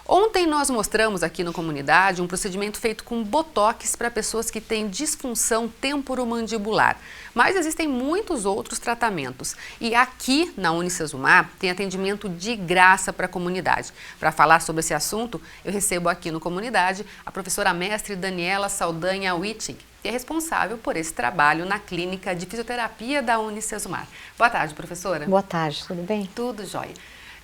Ontem nós mostramos aqui na comunidade um procedimento feito com botox para pessoas que têm disfunção temporomandibular. Mas existem muitos outros tratamentos. E aqui na Unicesumar tem atendimento de graça para a comunidade. Para falar sobre esse assunto, eu recebo aqui no comunidade a professora mestre Daniela Saldanha Wittig, que é responsável por esse trabalho na clínica de fisioterapia da Unicesumar. Boa tarde, professora. Boa tarde, tudo bem? Tudo jóia.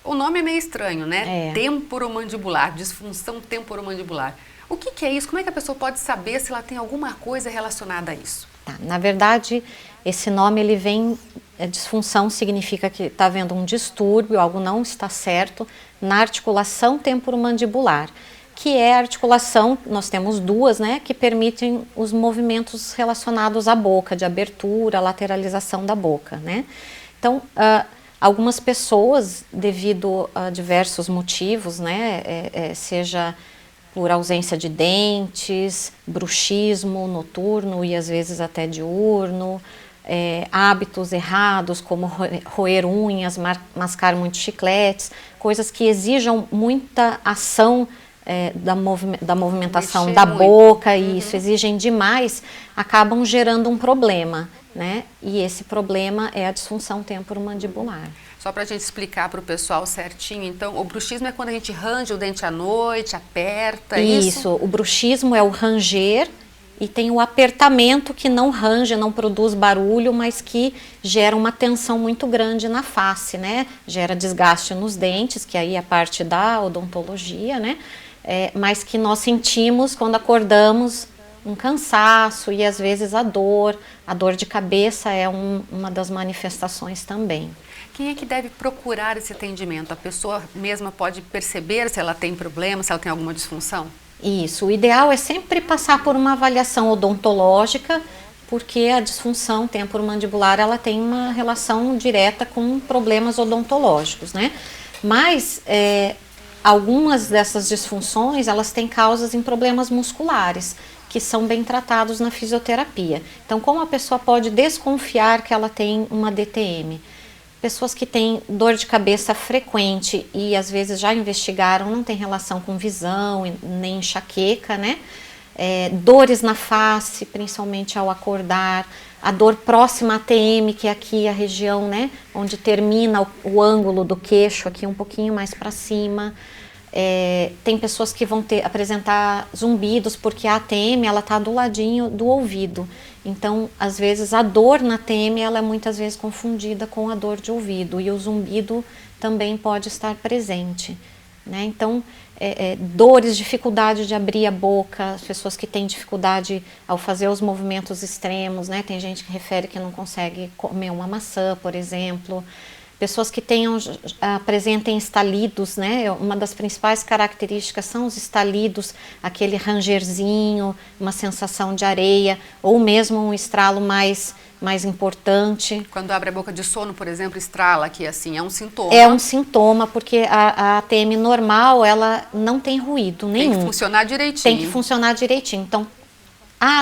O nome é meio estranho, né? É. Temporomandibular, disfunção temporomandibular. O que é isso? Como é que a pessoa pode saber se ela tem alguma coisa relacionada a isso? Tá, na verdade, esse nome ele vem, disfunção significa que está havendo um distúrbio, algo não está certo na articulação temporomandibular, que é a articulação, nós temos duas, né, que permitem os movimentos relacionados à boca, de abertura, lateralização da boca, né? Então, algumas pessoas, devido a diversos motivos, né, seja por ausência de dentes, bruxismo noturno e às vezes até diurno, hábitos errados como roer unhas, mascar muitos chicletes, coisas que exijam muita ação da movimentação Mexer da muito. boca, e isso exigem demais, acabam gerando um problema, né? E esse problema é a disfunção temporomandibular. Só para a gente explicar para o pessoal certinho, então, o bruxismo é quando a gente range o dente à noite, aperta, Isso, o bruxismo é o ranger e tem o apertamento que não range, não produz barulho, mas que gera uma tensão muito grande na face, né? Gera desgaste nos dentes, que aí é a parte da odontologia, né? Mas que nós sentimos quando acordamos um cansaço e às vezes a dor de cabeça é uma das manifestações também. Quem é que deve procurar esse atendimento? A pessoa mesma pode perceber se ela tem problema, se ela tem alguma disfunção? Isso, o ideal é sempre passar por uma avaliação odontológica, porque a disfunção temporomandibular ela tem uma relação direta com problemas odontológicos, né? Mas algumas dessas disfunções elas têm causas em problemas musculares, que são bem tratados na fisioterapia. Então, como a pessoa pode desconfiar que ela tem uma DTM? Pessoas que têm dor de cabeça frequente e às vezes já investigaram, não tem relação com visão nem enxaqueca, né? Dores na face, principalmente ao acordar, a dor próxima à TM, que é aqui a região, né, onde termina o ângulo do queixo, aqui um pouquinho mais para cima. Tem pessoas que vão apresentar zumbidos, porque a ATM ela está do ladinho do ouvido. Então, às vezes, a dor na TM ela é muitas vezes confundida com a dor de ouvido, e o zumbido também pode estar presente, né? Então, dores, dificuldade de abrir a boca, as pessoas que têm dificuldade ao fazer os movimentos extremos, né? Tem gente que refere que não consegue comer uma maçã, por exemplo. Pessoas que apresentem estalidos, né? Uma das principais características são os estalidos, aquele rangerzinho, uma sensação de areia, ou mesmo um estralo mais importante. Quando abre a boca de sono, por exemplo, estrala aqui assim, é um sintoma. É um sintoma, porque a ATM normal, ela não tem ruído nenhum. Tem que funcionar direitinho. Tem que funcionar direitinho. Então,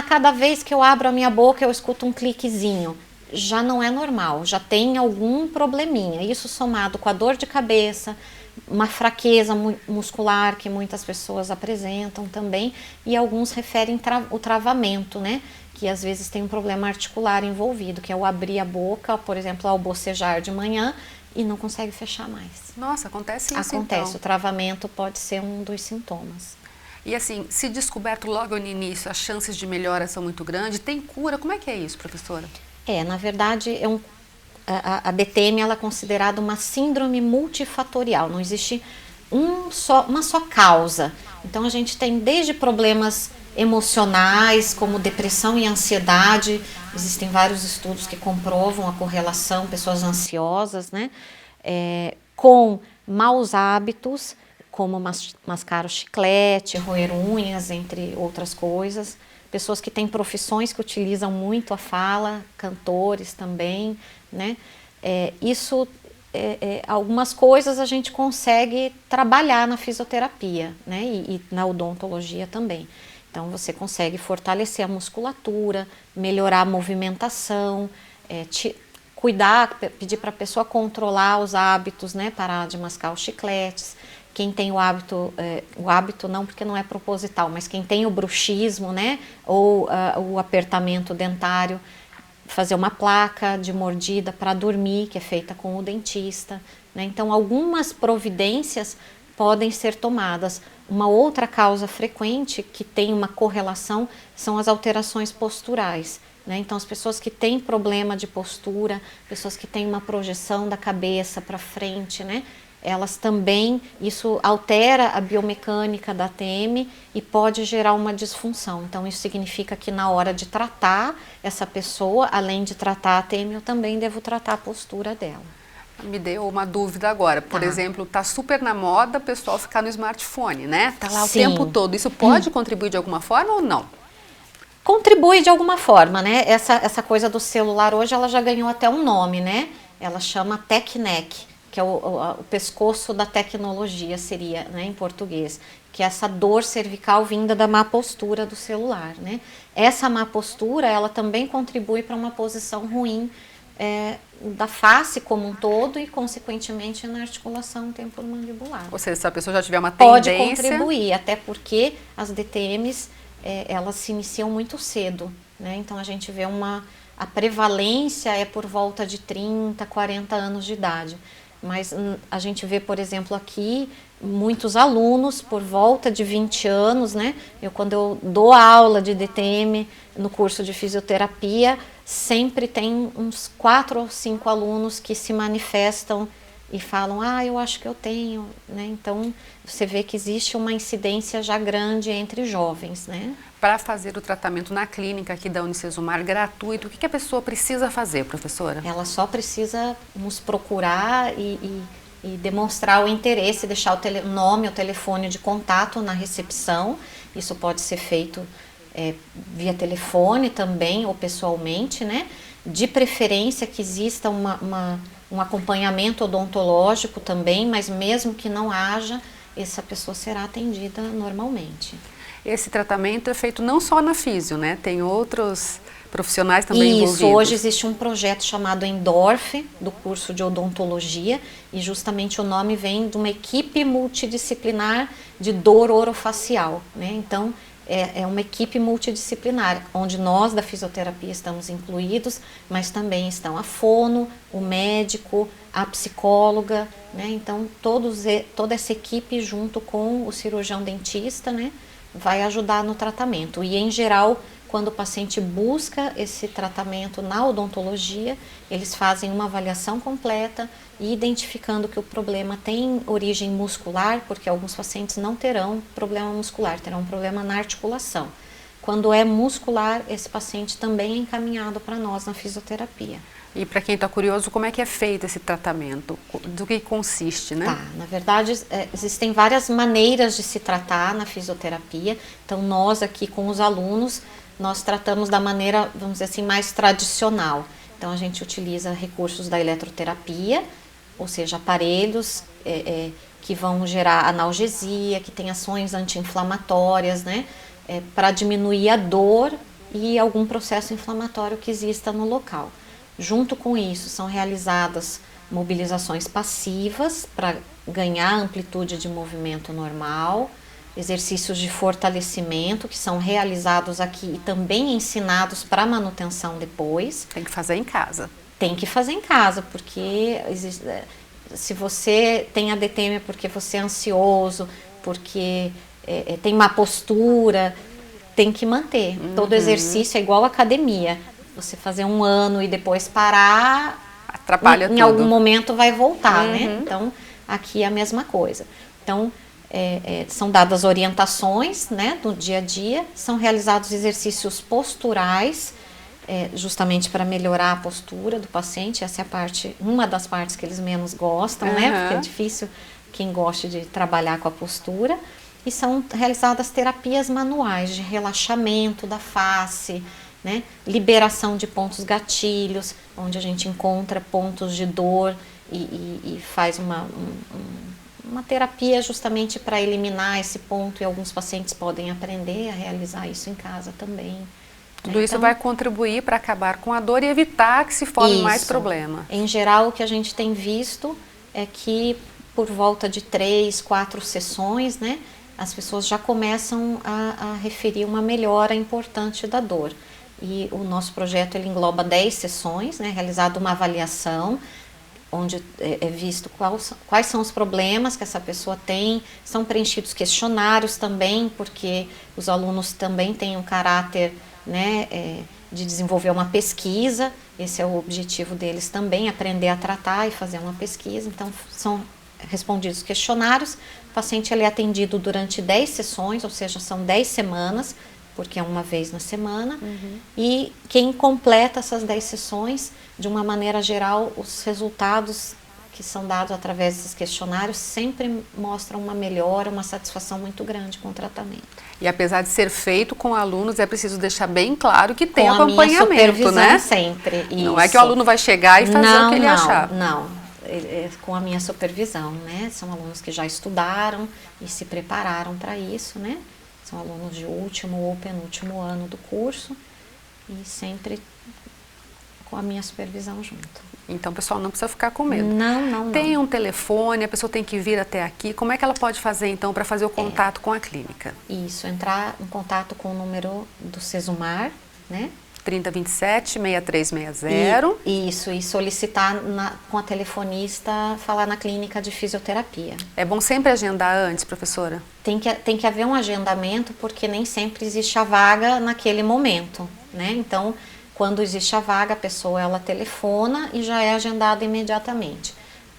cada vez que eu abro a minha boca, eu escuto um cliquezinho. Já não é normal, já tem algum probleminha. Isso somado com a dor de cabeça, uma fraqueza muscular que muitas pessoas apresentam também, e alguns referem o travamento, né? Que às vezes tem um problema articular envolvido, que é o abrir a boca, por exemplo, ao bocejar de manhã e não consegue fechar mais. Nossa, acontece isso Acontece, então. O travamento pode ser um dos sintomas. E assim, se descoberto logo no início, as chances de melhora são muito grandes. Tem cura? Como é que é isso, professora? Na verdade, a DTM ela é considerada uma síndrome multifatorial, não existe uma só causa. Então, a gente tem desde problemas emocionais, como depressão e ansiedade, existem vários estudos que comprovam a correlação, pessoas ansiosas, né? Com maus hábitos, como mascar o chiclete, roer unhas, entre outras coisas. Pessoas que têm profissões que utilizam muito a fala, cantores também, né? Algumas coisas a gente consegue trabalhar na fisioterapia, né? E na odontologia também. Então, você consegue fortalecer a musculatura, melhorar a movimentação, cuidar, pedir para a pessoa controlar os hábitos, né? Parar de mascar os chicletes, quem tem o hábito não porque não é proposital, mas quem tem o bruxismo, né, ou o apertamento dentário, fazer uma placa de mordida para dormir, que é feita com o dentista, né? Então, algumas providências podem ser tomadas. Uma outra causa frequente que tem uma correlação são as alterações posturais, né? Então, as pessoas que têm problema de postura, pessoas que têm uma projeção da cabeça para frente, né? Elas também, isso altera a biomecânica da TM e pode gerar uma disfunção. Então, isso significa que na hora de tratar essa pessoa, além de tratar a TM, eu também devo tratar a postura dela. Me deu uma dúvida agora. Por exemplo, tá super na moda o pessoal ficar no smartphone, né? Tá lá o tempo todo. Isso pode contribuir de alguma forma ou não? Contribui de alguma forma, né? Essa coisa do celular hoje, ela já ganhou até um nome, né? Ela chama tech neck, que é o pescoço da tecnologia, seria, né, em português, que é essa dor cervical vinda da má postura do celular, né? Essa má postura, ela também contribui para uma posição ruim da face como um todo e, consequentemente, na articulação temporomandibular. Ou seja, se a pessoa já tiver uma tendência... Pode contribuir, até porque as DTMs, elas se iniciam muito cedo, né? Então, a gente vê a prevalência é por volta de 30, 40 anos de idade. Mas a gente vê, por exemplo, aqui, muitos alunos por volta de 20 anos, né? Quando eu dou aula de DTM no curso de fisioterapia, sempre tem uns 4 ou 5 alunos que se manifestam e falam, eu acho que eu tenho, né? Então, você vê que existe uma incidência já grande entre jovens, né? Para fazer o tratamento na clínica aqui da Unicesumar gratuito, o que a pessoa precisa fazer, professora? Ela só precisa nos procurar e demonstrar o interesse, deixar o nome, o telefone de contato na recepção. Isso pode ser feito via telefone também ou pessoalmente, né? De preferência que exista um acompanhamento odontológico também, mas mesmo que não haja, essa pessoa será atendida normalmente. Esse tratamento é feito não só na físio, né? Tem outros profissionais também envolvidos. Isso, hoje existe um projeto chamado Endorf, do curso de odontologia, e justamente o nome vem de uma equipe multidisciplinar de dor orofacial, né? Então, é uma equipe multidisciplinar, onde nós da fisioterapia estamos incluídos, mas também estão a fono, o médico, a psicóloga, né? Então, toda essa equipe junto com o cirurgião dentista, né, vai ajudar no tratamento. E, em geral, quando o paciente busca esse tratamento na odontologia, eles fazem uma avaliação completa e identificando que o problema tem origem muscular, porque alguns pacientes não terão problema muscular, terão um problema na articulação. Quando é muscular, esse paciente também é encaminhado para nós na fisioterapia. E para quem está curioso, como é que é feito esse tratamento? Do que consiste, né? Tá, na verdade, existem várias maneiras de se tratar na fisioterapia. Então, nós aqui com os alunos, nós tratamos da maneira, vamos dizer assim, mais tradicional. Então, a gente utiliza recursos da eletroterapia, ou seja, aparelhos que vão gerar analgesia, que tem ações anti-inflamatórias, né? Para diminuir a dor e algum processo inflamatório que exista no local. Junto com isso, são realizadas mobilizações passivas para ganhar amplitude de movimento normal, exercícios de fortalecimento que são realizados aqui e também ensinados para manutenção depois. Tem que fazer em casa. Tem que fazer em casa, porque se você tem ADTM porque você é ansioso, porque tem má postura, tem que manter. Todo exercício é igual academia. Você fazer 1 ano e depois parar, atrapalha em tudo. algum momento vai voltar, né? Então, aqui é a mesma coisa. Então, são dadas orientações, né, no dia a dia, são realizados exercícios posturais, justamente para melhorar a postura do paciente. Essa é uma das partes que eles menos gostam, né? Porque é difícil quem gosta de trabalhar com a postura. E são realizadas terapias manuais de relaxamento da face, né? Liberação de pontos gatilhos, onde a gente encontra pontos de dor e faz uma terapia justamente para eliminar esse ponto, e alguns pacientes podem aprender a realizar isso em casa também. Tudo isso vai contribuir para acabar com a dor e evitar que se forme mais problema. Em geral, o que a gente tem visto é que por volta de 3, 4 sessões, né, as pessoas já começam a referir uma melhora importante da dor. E o nosso projeto ele engloba 10 sessões, né, realizada uma avaliação, onde é visto quais são os problemas que essa pessoa tem, são preenchidos questionários também, porque os alunos também têm um caráter, né, de desenvolver uma pesquisa, esse é o objetivo deles também, aprender a tratar e fazer uma pesquisa, então são respondidos questionários, o paciente ele é atendido durante 10 sessões, ou seja, são 10 semanas, porque é uma vez na semana, e quem completa essas 10 sessões, de uma maneira geral, os resultados que são dados através desses questionários sempre mostram uma melhora, uma satisfação muito grande com o tratamento. E apesar de ser feito com alunos, é preciso deixar bem claro que tem com acompanhamento, a minha supervisão, né? sempre. Isso. Não é que o aluno vai chegar e fazer o que ele achar. Não, com a minha supervisão, né? São alunos que já estudaram e se prepararam para isso, né? São alunos de último ou penúltimo ano do curso e sempre com a minha supervisão junto. Então, pessoal, não precisa ficar com medo. Não. Tem um telefone, a pessoa tem que vir até aqui. Como é que ela pode fazer, então, para fazer o contato com a clínica? Isso, entrar em contato com o número do Sesumar, né? 3027-6360. Isso, e solicitar com a telefonista falar na clínica de fisioterapia. É bom sempre agendar antes, professora? Tem que haver um agendamento, porque nem sempre existe a vaga naquele momento, né? Então, quando existe a vaga, a pessoa ela telefona e já é agendada imediatamente.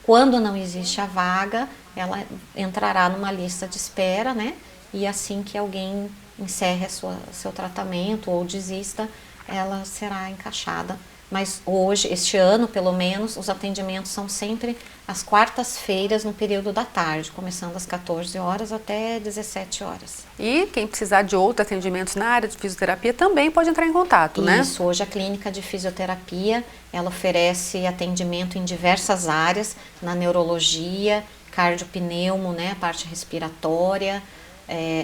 Quando não existe a vaga, ela entrará numa lista de espera, né? E assim que alguém encerre seu tratamento ou desista, ela será encaixada. Mas hoje, este ano pelo menos, os atendimentos são sempre às quartas-feiras no período da tarde, começando às 14 horas até 17 horas. E quem precisar de outros atendimentos na área de fisioterapia também pode entrar em contato, né? Isso, hoje a clínica de fisioterapia, ela oferece atendimento em diversas áreas, na neurologia, cardiopneumo, né, a parte respiratória,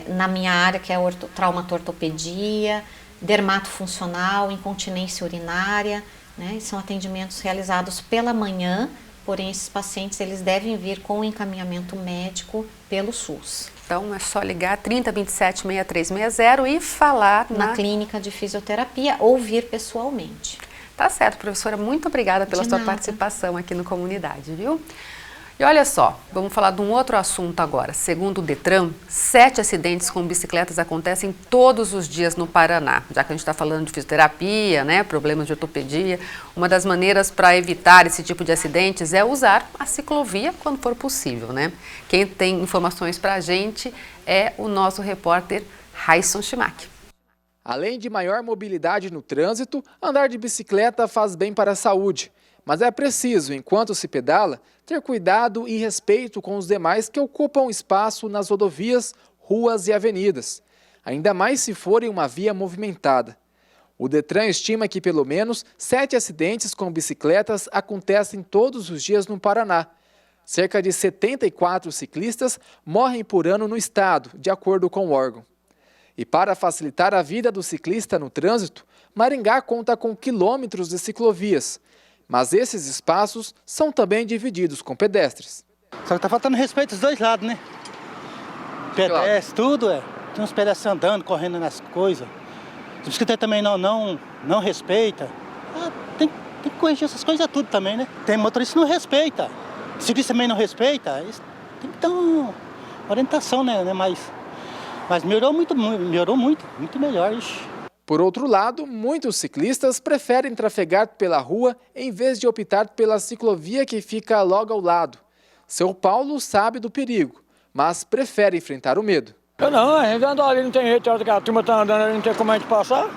na minha área que é traumatortopedia, dermatofuncional, incontinência urinária, né? São atendimentos realizados pela manhã, porém esses pacientes eles devem vir com encaminhamento médico pelo SUS. Então é só ligar 3027-6360 e falar na clínica de fisioterapia ou vir pessoalmente. Tá certo, professora, muito obrigada pela sua participação aqui no Comunidade, viu? E olha só, vamos falar de um outro assunto agora. Segundo o Detran, 7 acidentes com bicicletas acontecem todos os dias no Paraná. Já que a gente está falando de fisioterapia, né, problemas de ortopedia, uma das maneiras para evitar esse tipo de acidentes é usar a ciclovia quando for possível, né? Quem tem informações para a gente é o nosso repórter Raisson Shimak. Além de maior mobilidade no trânsito, andar de bicicleta faz bem para a saúde. Mas é preciso, enquanto se pedala, ter cuidado e respeito com os demais que ocupam espaço nas rodovias, ruas e avenidas, ainda mais se for em uma via movimentada. O Detran estima que pelo menos 7 acidentes com bicicletas acontecem todos os dias no Paraná. Cerca de 74 ciclistas morrem por ano no estado, de acordo com o órgão. E para facilitar a vida do ciclista no trânsito, Maringá conta com quilômetros de ciclovias. Mas esses espaços são também divididos com pedestres. Só que tá faltando respeito dos dois lados, né? Pedestre, tudo Tem uns pedestres andando, correndo nas coisas. Os bicicletas também não respeita. Tem que corrigir essas coisas tudo também, né? Tem motorista que não respeita. Ciclista também não respeita. Tem que ter uma orientação, né? Mas melhorou muito melhor. Ixi. Por outro lado, muitos ciclistas preferem trafegar pela rua em vez de optar pela ciclovia que fica logo ao lado. Seu Paulo sabe do perigo, mas prefere enfrentar o medo. Eu não, a gente anda ali, não tem jeito, a turma está andando ali, não tem como a gente passar.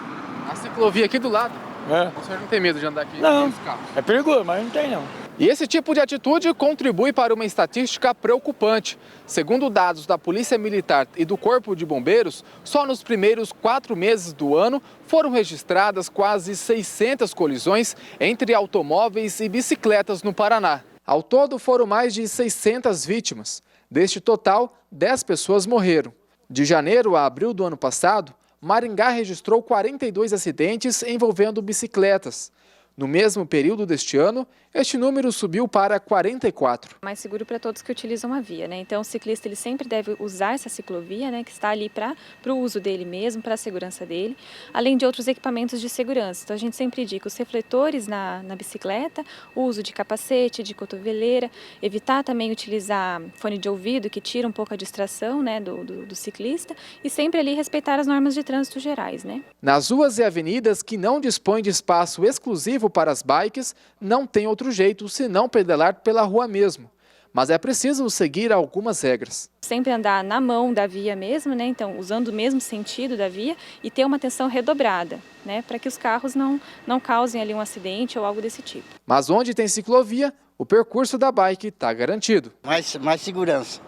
A ciclovia aqui do lado? É. O senhor não tem medo de andar aqui? Não, é perigoso, mas não tem não. E esse tipo de atitude contribui para uma estatística preocupante. Segundo dados da Polícia Militar e do Corpo de Bombeiros, só nos primeiros 4 meses do ano foram registradas quase 600 colisões entre automóveis e bicicletas no Paraná. Ao todo, foram mais de 600 vítimas. Deste total, 10 pessoas morreram. De janeiro a abril do ano passado, Maringá registrou 42 acidentes envolvendo bicicletas. No mesmo período deste ano, este número subiu para 44. Mais seguro para todos que utilizam a via, né? Então o ciclista ele sempre deve usar essa ciclovia, né, que está ali para o uso dele mesmo, para a segurança dele, além de outros equipamentos de segurança. Então a gente sempre indica os refletores na bicicleta, o uso de capacete, de cotoveleira, evitar também utilizar fone de ouvido, que tira um pouco a distração, né, do ciclista, e sempre ali respeitar as normas de trânsito gerais, né? Nas ruas e avenidas que não dispõem de espaço exclusivo para as bikes, não tem outro jeito senão pedalar pela rua mesmo. Mas é preciso seguir algumas regras. Sempre andar na mão da via mesmo, né? Então usando o mesmo sentido da via e ter uma atenção redobrada, né? Para que os carros não causem ali um acidente ou algo desse tipo. Mas onde tem ciclovia, o percurso da bike está garantido. Mais segurança.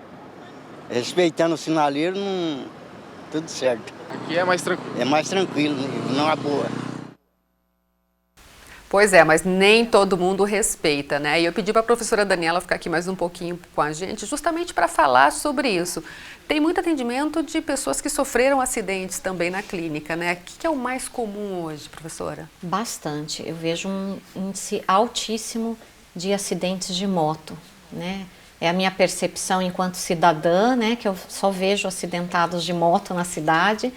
Respeitando o sinaleiro, tudo certo. Aqui é mais tranquilo. É mais tranquilo, não é boa. Pois é, mas nem todo mundo respeita, né? E eu pedi para a professora Daniela ficar aqui mais um pouquinho com a gente, justamente para falar sobre isso. Tem muito atendimento de pessoas que sofreram acidentes também na clínica, né? O que é o mais comum hoje, professora? Bastante. Eu vejo um índice altíssimo de acidentes de moto, né? É a minha percepção enquanto cidadã, né? Que eu só vejo acidentados de moto na cidade.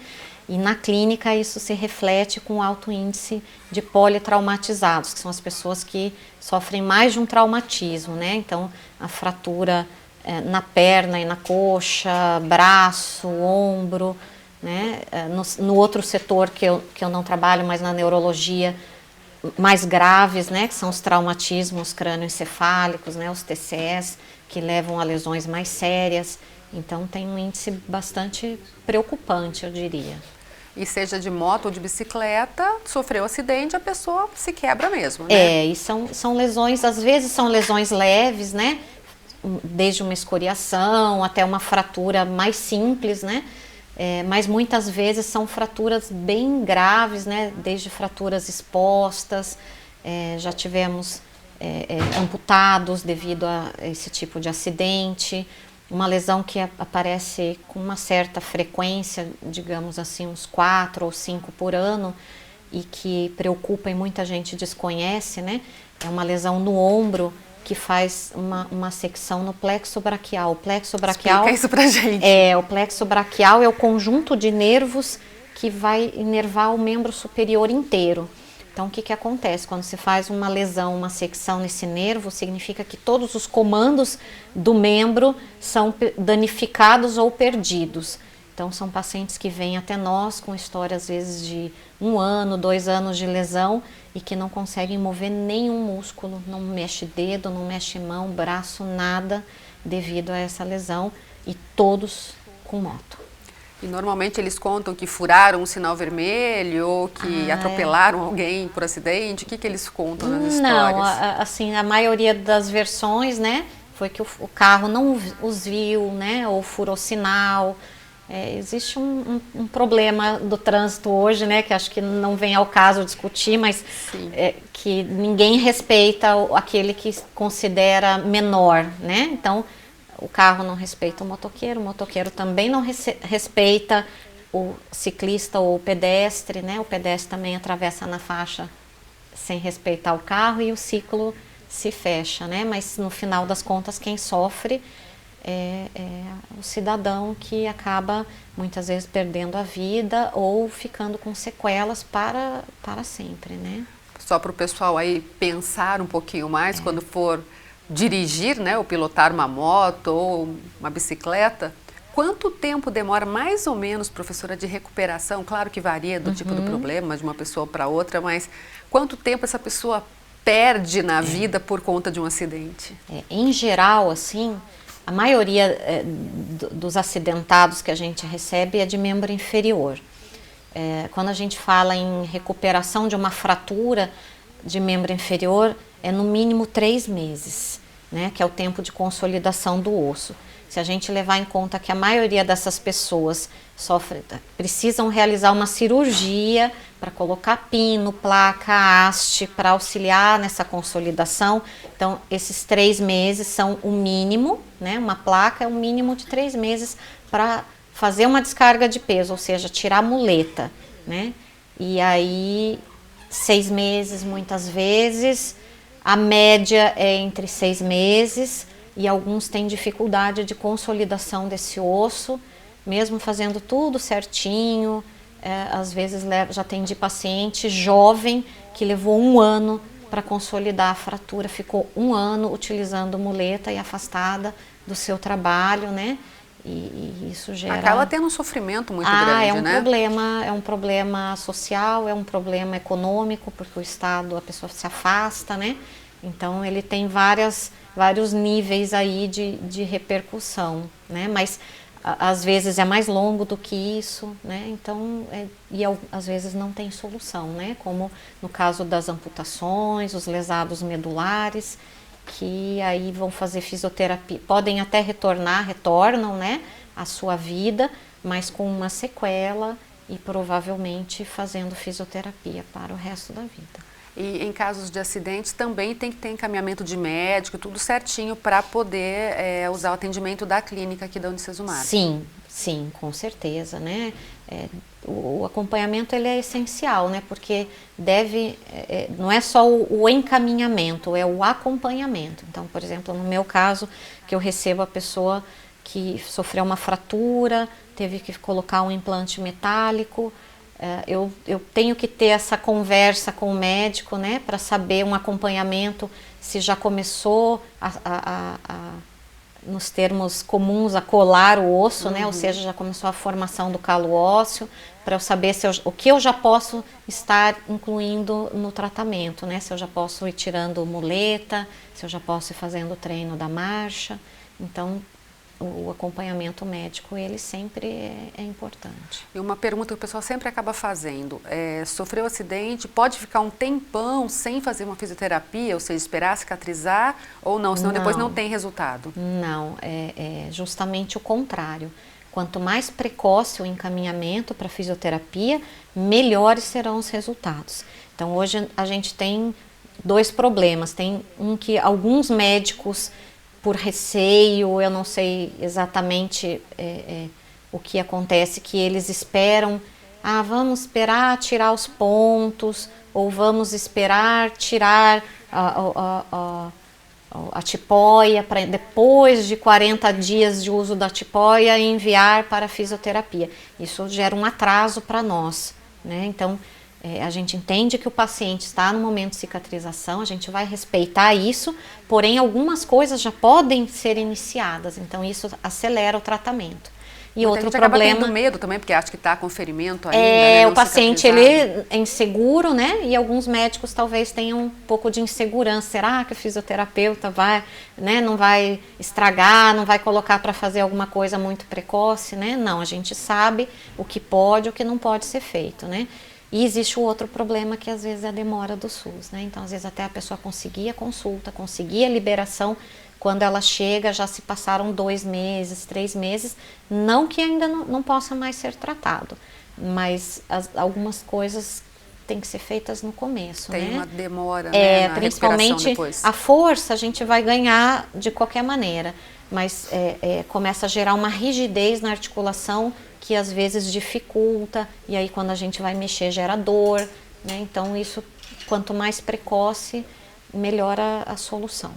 E na clínica isso se reflete com alto índice de politraumatizados, que são as pessoas que sofrem mais de um traumatismo, né? Então, a fratura na perna e na coxa, braço, ombro, né? No outro setor que eu não trabalho, mas na neurologia, mais graves, né? Que são os traumatismos crânioencefálicos, né? Os TCEs, que levam a lesões mais sérias. Então tem um índice bastante preocupante, eu diria. E seja de moto ou de bicicleta, sofreu acidente, a pessoa se quebra mesmo, né? É, e são lesões, às vezes são lesões leves, né? Desde uma escoriação até uma fratura mais simples, né? Mas muitas vezes são fraturas bem graves, né? Desde fraturas expostas, já tivemos amputados devido a esse tipo de acidente. Uma lesão que aparece com uma certa frequência, digamos assim, uns 4 ou 5 por ano, e que preocupa e muita gente desconhece, né? É uma lesão no ombro que faz uma secção no plexo braquial. O plexo braquial. Explica isso pra gente. O plexo braquial é o conjunto de nervos que vai inervar o membro superior inteiro. Então, o que acontece? Quando se faz uma lesão, uma secção nesse nervo, significa que todos os comandos do membro são danificados ou perdidos. Então, são pacientes que vêm até nós com história, às vezes, de 1 ano, 2 anos de lesão e que não conseguem mover nenhum músculo, não mexe dedo, não mexe mão, braço, nada, devido a essa lesão, e todos com moto. E normalmente eles contam que furaram um sinal vermelho ou que atropelaram alguém por acidente. O que eles contam nas histórias? Não, assim, a maioria das versões, né, foi que o carro não os viu, né, ou furou sinal. Existe um problema do trânsito hoje, né, que acho que não vem ao caso discutir, mas que ninguém respeita aquele que considera menor, né? Então, o carro não respeita o motoqueiro também não respeita o ciclista ou o pedestre, né? O pedestre também atravessa na faixa sem respeitar o carro e o ciclo se fecha, né? Mas no final das contas quem sofre é o cidadão, que acaba muitas vezes perdendo a vida ou ficando com sequelas para sempre, né? Só para o pessoal aí pensar um pouquinho mais quando for dirigir, né, ou pilotar uma moto ou uma bicicleta, quanto tempo demora mais ou menos, professora, de recuperação? Claro que varia do tipo do problema de uma pessoa para outra, mas quanto tempo essa pessoa perde na vida por conta de um acidente? Em geral, assim, a maioria dos acidentados que a gente recebe é de membro inferior. Quando a gente fala em recuperação de uma fratura de membro inferior, é no mínimo 3 meses, né, que é o tempo de consolidação do osso. Se a gente levar em conta que a maioria dessas pessoas precisam realizar uma cirurgia para colocar pino, placa, haste, para auxiliar nessa consolidação, então esses 3 meses são o mínimo, né, uma placa é um mínimo de 3 meses para fazer uma descarga de peso, ou seja, tirar a muleta, né, e aí 6 meses muitas vezes, A média é entre 6 meses e alguns têm dificuldade de consolidação desse osso, mesmo fazendo tudo certinho. Às vezes já atendi paciente jovem que levou 1 ano para consolidar a fratura, ficou 1 ano utilizando muleta e afastada do seu trabalho, né? E isso gera... Acaba tendo um sofrimento muito grande, né? É um problema social, é um problema econômico, porque o Estado, a pessoa se afasta, né? Então ele tem vários níveis aí de repercussão, né? Mas às vezes é mais longo do que isso, né? Então, às vezes não tem solução, né? Como no caso das amputações, os lesados medulares, que aí vão fazer fisioterapia, podem até retornam, né, à sua vida, mas com uma sequela e provavelmente fazendo fisioterapia para o resto da vida. E em casos de acidentes também tem que ter encaminhamento de médico, tudo certinho para poder usar o atendimento da clínica aqui da Unicesumar. Sim, com certeza, né? O acompanhamento ele é essencial, né? Porque não é só o encaminhamento, é o acompanhamento. Então, por exemplo, no meu caso, que eu recebo a pessoa que sofreu uma fratura, teve que colocar um implante metálico, eu tenho que ter essa conversa com o médico, né? Para saber um acompanhamento, se já começou nos termos comuns, a colar o osso, né? Ou seja, já começou a formação do calo ósseo, para eu saber o que eu já posso estar incluindo no tratamento, né? Se eu já posso ir tirando muleta, se eu já posso ir fazendo o treino da marcha. Então, o acompanhamento médico, ele sempre é importante. E uma pergunta que o pessoal sempre acaba fazendo, sofreu acidente, pode ficar um tempão sem fazer uma fisioterapia, ou seja, esperar cicatrizar ou não, senão depois não tem resultado? Não, é justamente o contrário. Quanto mais precoce o encaminhamento para fisioterapia, melhores serão os resultados. Então hoje a gente tem 2 problemas, tem que alguns médicos, por receio, eu não sei exatamente o que acontece, que eles esperam, vamos esperar tirar os pontos, ou vamos esperar tirar a tipóia, para depois de 40 dias de uso da tipóia enviar para a fisioterapia. Isso gera um atraso para nós, né? Então, a gente entende que o paciente está no momento de cicatrização, a gente vai respeitar isso, porém algumas coisas já podem ser iniciadas, então isso acelera o tratamento. E outro problema... acaba tendo medo também, porque acha que está com ferimento ainda, né, o paciente ele é inseguro, né? E alguns médicos talvez tenham um pouco de insegurança. Será que o fisioterapeuta vai, né, não vai estragar, não vai colocar para fazer alguma coisa muito precoce, né? Não, a gente sabe o que pode e o que não pode ser feito, né? E existe o outro problema que às vezes é a demora do SUS, né? Então às vezes até a pessoa conseguir a consulta, conseguir a liberação, quando ela chega já se passaram 2 meses, 3 meses, não que ainda não possa mais ser tratado, mas algumas coisas têm que ser feitas no começo, Tem né? uma demora, né, na principalmente depois. A força a gente vai ganhar de qualquer maneira, mas começa a gerar uma rigidez na articulação que às vezes dificulta, e aí quando a gente vai mexer gera dor, né? Então isso, quanto mais precoce, melhor a solução.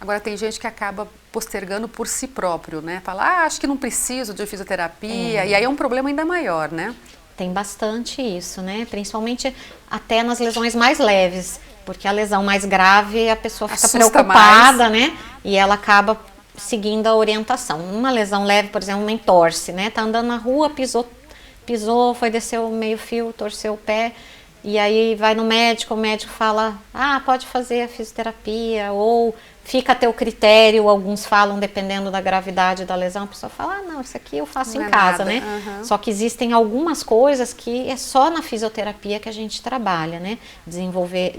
Agora tem gente que acaba postergando por si próprio, né? Fala, acho que não preciso de fisioterapia, e aí é um problema ainda maior, né? Tem bastante isso, né? Principalmente até nas lesões mais leves, porque a lesão mais grave a pessoa fica preocupada, né? E ela acaba seguindo a orientação. Uma lesão leve, por exemplo, uma entorse, né? Tá andando na rua, pisou, foi descer o meio fio, torceu o pé, e aí vai no médico, o médico fala, pode fazer a fisioterapia, ou fica a teu critério, alguns falam, dependendo da gravidade da lesão, a pessoa fala, não, isso aqui eu faço em casa, né? Só que existem algumas coisas que é só na fisioterapia que a gente trabalha, né? Desenvolver,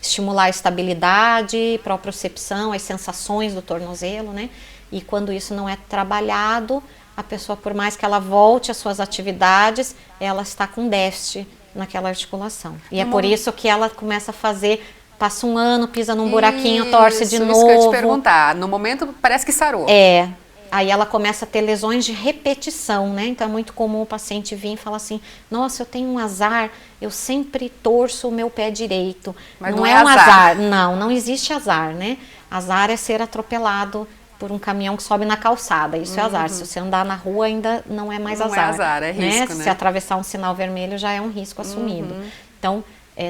estimular a estabilidade, propriocepção, as sensações do tornozelo, né? E quando isso não é trabalhado, a pessoa, por mais que ela volte às suas atividades, ela está com déficit naquela articulação. E é por isso que ela começa a fazer... Passa 1 ano, pisa num buraquinho, torce de novo. Isso que eu ia te perguntar. No momento parece que sarou. aí ela começa a ter lesões de repetição, né? Então é muito comum o paciente vir e falar assim, nossa, eu tenho um azar, eu sempre torço o meu pé direito. Mas não é um azar. Não existe azar, né? Azar é ser atropelado por um caminhão que sobe na calçada, isso é azar. Se você andar na rua ainda não é mais azar. Não é azar, é risco, né? Se atravessar um sinal vermelho já é um risco assumido. Então,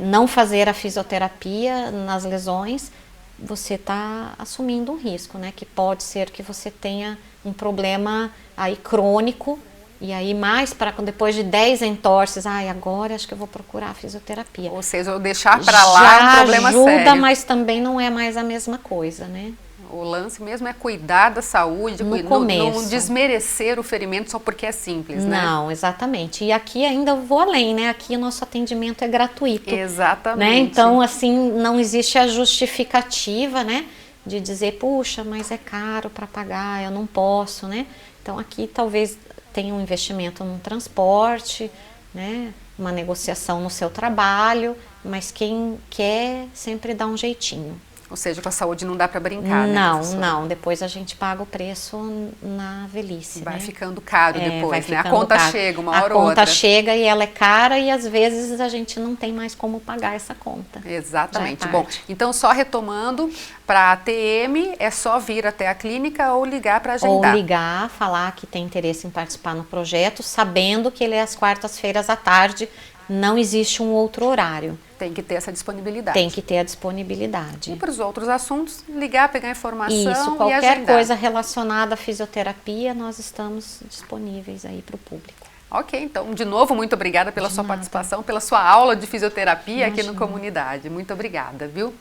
não fazer a fisioterapia nas lesões, você está assumindo um risco, né? Que pode ser que você tenha um problema aí crônico, e aí mais para depois de 10 entorses, agora acho que eu vou procurar a fisioterapia. Ou seja, eu deixar para lá é um problema ajuda, sério. mas também não é mais a mesma coisa, né? O lance mesmo é cuidar da saúde, não desmerecer o ferimento só porque é simples, né? Não, exatamente. E aqui ainda eu vou além, né? Aqui o nosso atendimento é gratuito. Exatamente. Né? Então, assim, não existe a justificativa, né? De dizer, puxa, mas é caro para pagar, eu não posso, né? Então, aqui talvez tenha um investimento no transporte, né? Uma negociação no seu trabalho, mas quem quer sempre dá um jeitinho. Ou seja, com a saúde não dá para brincar, né? Não. Depois a gente paga o preço na velhice, Vai né? ficando caro depois, né? A ficando conta caro. chega uma hora ou outra. A conta chega e ela é cara e às vezes a gente não tem mais como pagar essa conta. Exatamente. Já é Bom, tarde. então só retomando, para a TM é só vir até a clínica ou ligar para agendar. Ou ligar, falar que tem interesse em participar no projeto, sabendo que ele é às quartas-feiras à tarde, não existe um outro horário. Tem que ter essa disponibilidade. Tem que ter a disponibilidade. E para os outros assuntos, ligar, pegar informação Isso, e qualquer agendar. coisa relacionada à fisioterapia, nós estamos disponíveis aí para o público. Ok, então, de novo, muito obrigada pela sua nada. participação, pela sua aula de fisioterapia aqui Imagina. no Comunidade. Muito obrigada, viu?